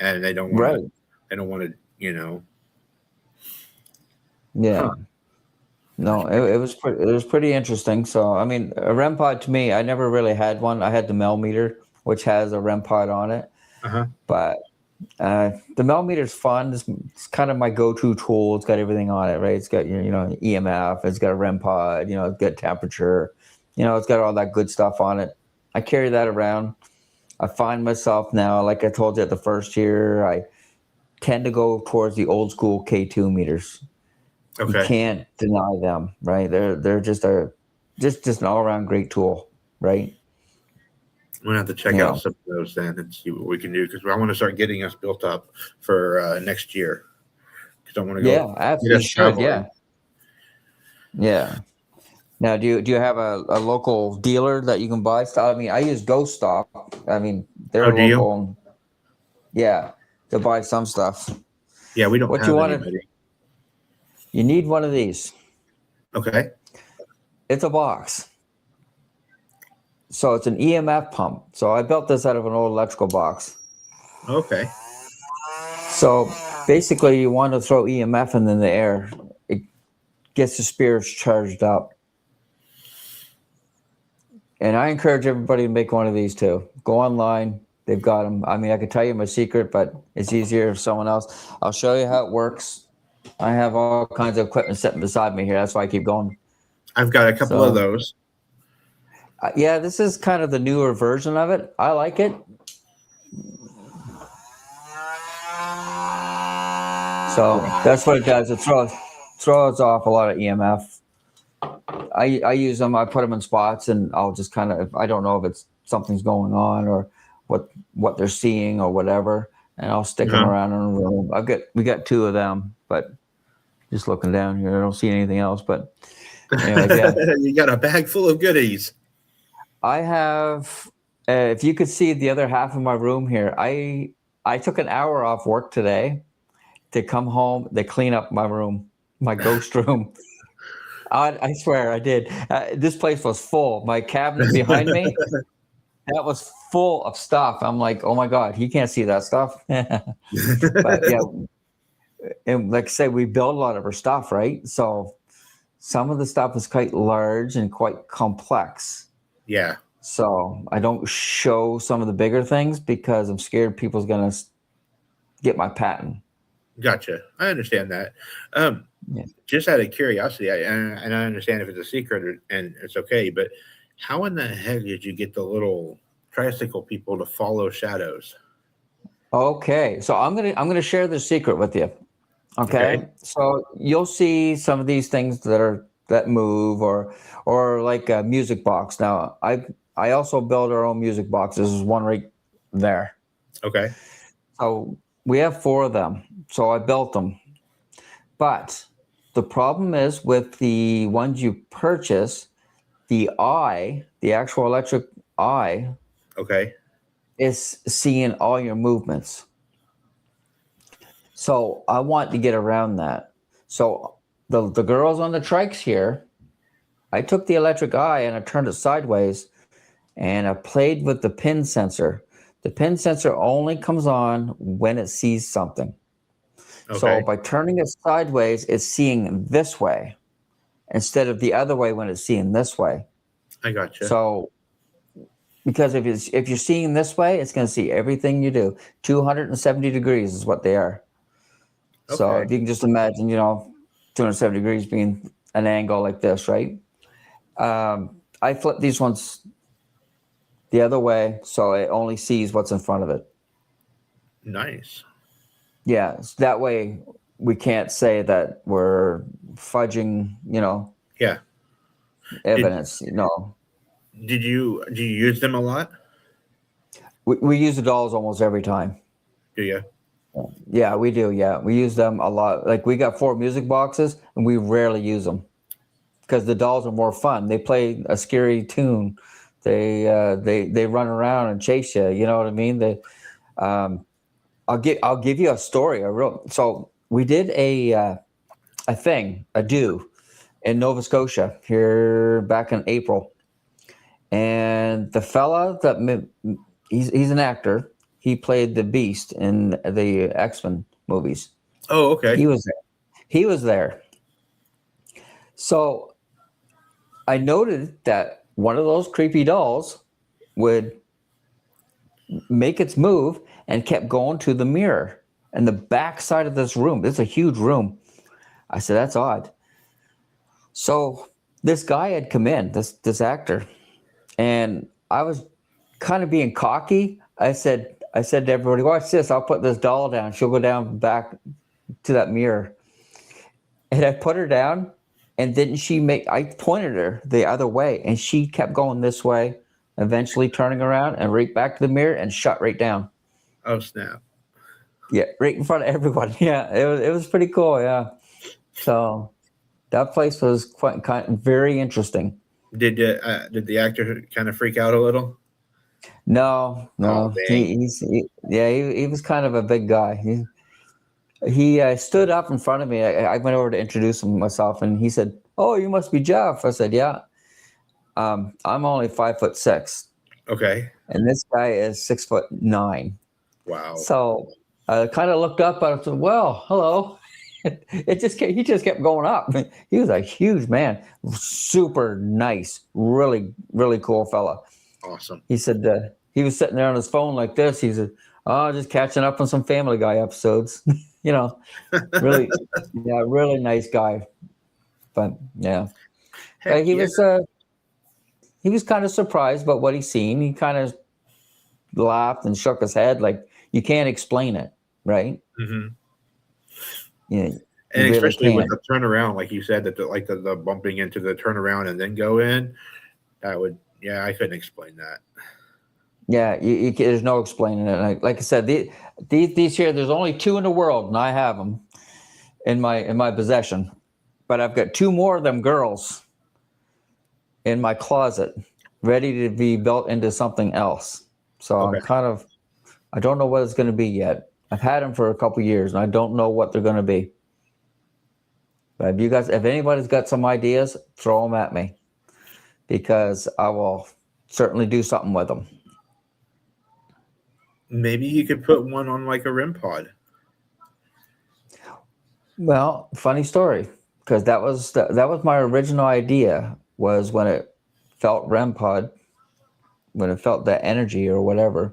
and they don't want to. They don't want to, Yeah. Huh. No, it was pretty interesting. So I mean, a REM pod to me, I never really had one. I had the Mel meter, which has a REM pod on it. But the Mel meter is fun. It's kind of my go-to tool. It's got everything on it, right? It's got EMF. It's got a REM pod. It's got temperature. It's got all that good stuff on it. I carry that around. I find myself now, like I told you at the first year, I tend to go towards the old school K2 meters. Okay. You can't deny them, right? They're just an all-around great tool, right? I'm gonna have to check out some of those then and see what we can do, because I want to start getting us built up for next year. Because I want to go. Yeah, absolutely. Yeah. Now, do you have a local dealer that you can buy stuff? I mean, I use Ghost Stop. I mean, Oh, they're do you? local. Yeah, to buy some stuff. Yeah, we don't What you have want to? anybody. You need one of these. Okay. It's a box. So it's an EMF pump. So I built this out of an old electrical box. Okay. So basically, you want to throw EMF in the air. It gets the spirits charged up. And I encourage everybody to make one of these too. Go online. They've got them. I mean, I could tell you my secret, but it's easier if someone else. I'll show you how it works. I have all kinds of equipment sitting beside me here. That's why I keep going. I've got a couple of those. Yeah, this is kind of the newer version of it. I like it. So that's what it does. It throws off a lot of EMF. I use them. I put them in spots, and I'll just kind of, if I don't know if it's something's going on or what they're seeing or whatever, and I'll stick them around in the room. We got 2 of them, but just looking down here, I don't see anything else. But anyway, yeah. You got a bag full of goodies. I have. If you could see the other half of my room here, I took an hour off work today to come home. They clean up my room, my ghost room. I swear I did. This place was full. My cabinet behind me, that was full of stuff. I'm like, oh my God, he can't see that stuff. But yeah, and like I say, we build a lot of our stuff, right? So some of the stuff is quite large and quite complex. Yeah. So I don't show some of the bigger things because I'm scared people's going to get my patent. Gotcha. I understand that. Yeah. Just out of curiosity, and I understand if it's a secret and it's okay, but how in the heck did you get the little tricycle people to follow shadows? Okay, so I'm gonna share the secret with you. Okay, so you'll see some of these things that move or like a music box. Now I also build our own music boxes. There's one right there. Okay. So we have 4 of them. So I built them, but the problem is with the ones you purchase, the actual electric eye, Okay. is seeing all your movements. So I want to get around that. So the girls on the trikes here, I took the electric eye and I turned it sideways and I played with the pin sensor. The pin sensor only comes on when it sees something. Okay. So by turning it sideways, it's seeing this way instead of the other way when it's seeing this way. I gotcha. So because if you're seeing this way, it's going to see everything you do. 270 degrees is what they are. Okay. So if you can just imagine, 270 degrees being an angle like this, right? I flip these ones the other way so it only sees what's in front of it. Nice. Yeah, so that way we can't say that we're fudging, Yeah. evidence. Do you use them a lot? We use the dolls almost every time. Do you? Yeah, we do. Yeah, we use them a lot. Like we got 4 music boxes, and we rarely use them because the dolls are more fun. They play a scary tune. They run around and chase you. You know what I mean? I'll give you a story. So we did a do in Nova Scotia here back in April, and the fella he's an actor. He played the Beast in the X-Men movies. Oh, okay. He was there. So I noted that one of those creepy dolls would make its move and kept going to the mirror and the back side of this room. It's a huge room. I said, that's odd. So this guy had come in, this actor, and I was kind of being cocky. I said to everybody, watch this. I'll put this doll down. She'll go down back to that mirror. And I put her down, and I pointed her the other way, and she kept going this way, eventually turning around and right back to the mirror and shut right down. Oh, snap. Yeah, right in front of everyone. Yeah, it was pretty cool. Yeah. So That place was quite very interesting. Did the actor kind of freak out a little? No, Oh, no, dang. he was kind of a big guy. He stood up in front of me. I went over to introduce him myself, and he said, "Oh, you must be Jeff." I said, "Yeah." I'm only 5'6", Okay. and this guy is 6'9". Wow. So I kind of looked up and I said, "Well, hello." He just kept going up. He was a huge man, super nice, really really cool fella. Awesome. He said he was sitting there on his phone like this. He said, "Oh, just catching up on some Family Guy episodes." you know, really, yeah, really nice guy. But yeah, Heck he yeah. was he was kind of surprised about what he seen. He kind of laughed and shook his head like you can't explain it, right? Hmm. Yeah, And you really especially with can't. the turnaround, like you said, that the bumping into the turnaround and then go in, that would, yeah, I couldn't explain that. Yeah, there's no explaining it. Like I said, these here, there's only two in the world, and I have them in my possession. But I've got two more of them girls in my closet, ready to be built into something else. So Okay. I don't know what it's going to be yet. I've had them for a couple years, and I don't know what they're going to be. But if anybody's got some ideas, throw them at me, because I will certainly do something with them. Maybe you could put one on like a REM pod. Well, funny story, because that was my original idea, was when it felt REM pod, when it felt that energy or whatever,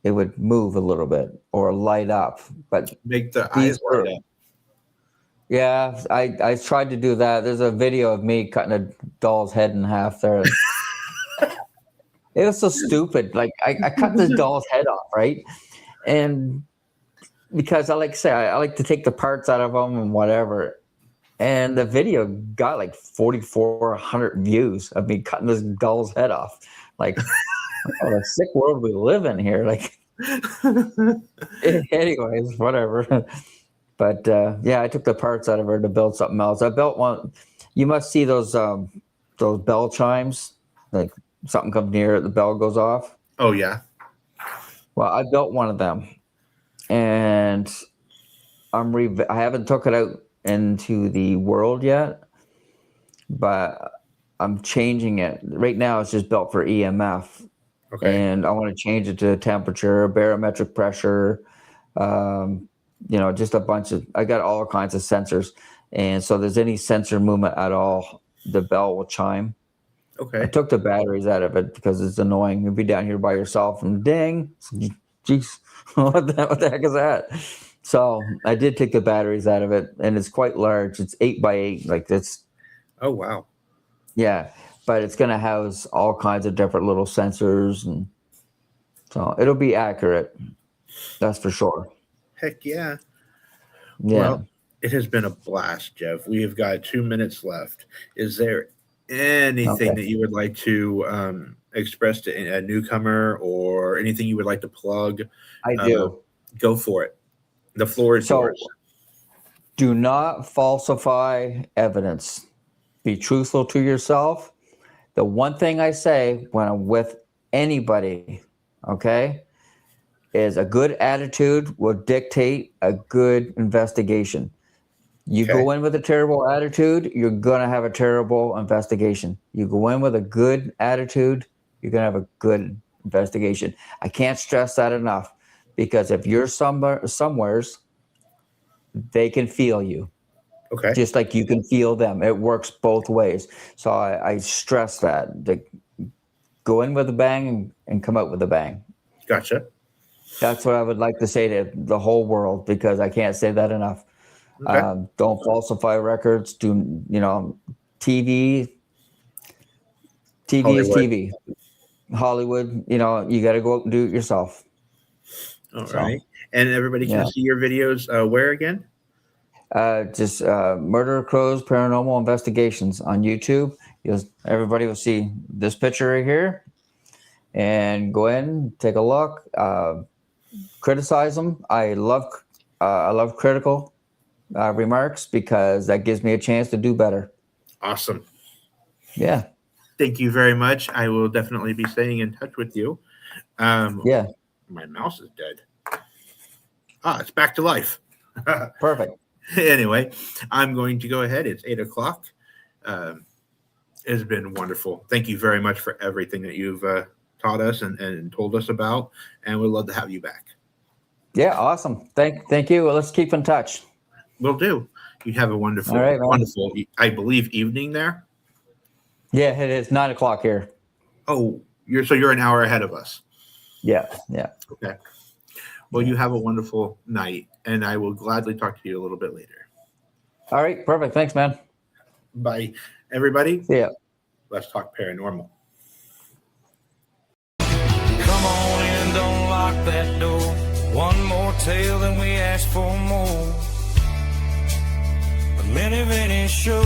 it would move a little bit or light up. But Make the these eyes were, light up. yeah, I tried to do that. There's a video of me cutting a doll's head in half there. It was so stupid. Like I cut this doll's head off, right? And because I like to say I like to take the parts out of them and whatever. And the video got like 4,400 views of me cutting this doll's head off. Like, what a sick world we live in here. Like, anyways, whatever. But yeah, I took the parts out of her to build something else. I built one. You must see those bell chimes. Like something comes near, the bell goes off. Oh yeah. Well, I built one of them, and I haven't took it out into the world yet, but I'm changing it. Right now, it's just built for EMF, Okay. and I want to change it to temperature, barometric pressure, just a bunch of. I got all kinds of sensors, and so there's any sensor movement at all, the bell will chime. I Okay. took the batteries out of it because it's annoying. You'll be down here by yourself and ding, jeez, what the heck is that? So I did take the batteries out of it, and it's quite large. It's 8x8, like that's, Oh wow. yeah. But it's going to house all kinds of different little sensors, and so it'll be accurate. That's for sure. Heck yeah. Yeah. Well, it has been a blast, Jeff. We have got 2 minutes left. Is there anything Okay. that you would like to express to a newcomer, or anything you would like to plug? I do. Go for it. The floor is So yours. do not falsify evidence. Be truthful to yourself. The one thing I say when I'm with anybody, okay, is a good attitude will dictate a good investigation. You Okay. go in with a terrible attitude, you're going to have a terrible investigation. You go in with a good attitude, you're going to have a good investigation. I can't stress that enough, because if you're somewheres, they can feel you Okay. just like you can feel them. It works both ways. So I stress that. Go in with a bang and come out with a bang. Gotcha. That's what I would like to say to the whole world, because I can't say that enough. Okay. Don't falsify records. TV. TV is Hollywood. TV. Hollywood, you got to go out and do it yourself. All So, right. And everybody can yeah. see your videos where again? Just Murder Crows Paranormal Investigations on YouTube. Everybody will see this picture right here, and go in, take a look, criticize them. I love critical remarks because that gives me a chance to do better. Awesome. Yeah. Thank you very much. I will definitely be staying in touch with you. Yeah. My mouse is dead. It's back to life. Perfect. Anyway, I'm going to go ahead. It's 8 o'clock. It's been wonderful. Thank you very much for everything that you've taught us and told us about, and we'd love to have you back. Yeah, awesome. Thank you. Well, let's keep in touch. Will do. You have a wonderful, All right, man. wonderful, I believe, evening there. Yeah, it is 9 o'clock here. Oh, you're an hour ahead of us. Yeah, yeah. Okay. Well, you have a wonderful night, and I will gladly talk to you a little bit later. All right, perfect. Thanks, man. Bye, everybody. See ya. Let's talk paranormal. Come on in, don't lock that door. One more tale and we ask for more. The Many Vinny Show.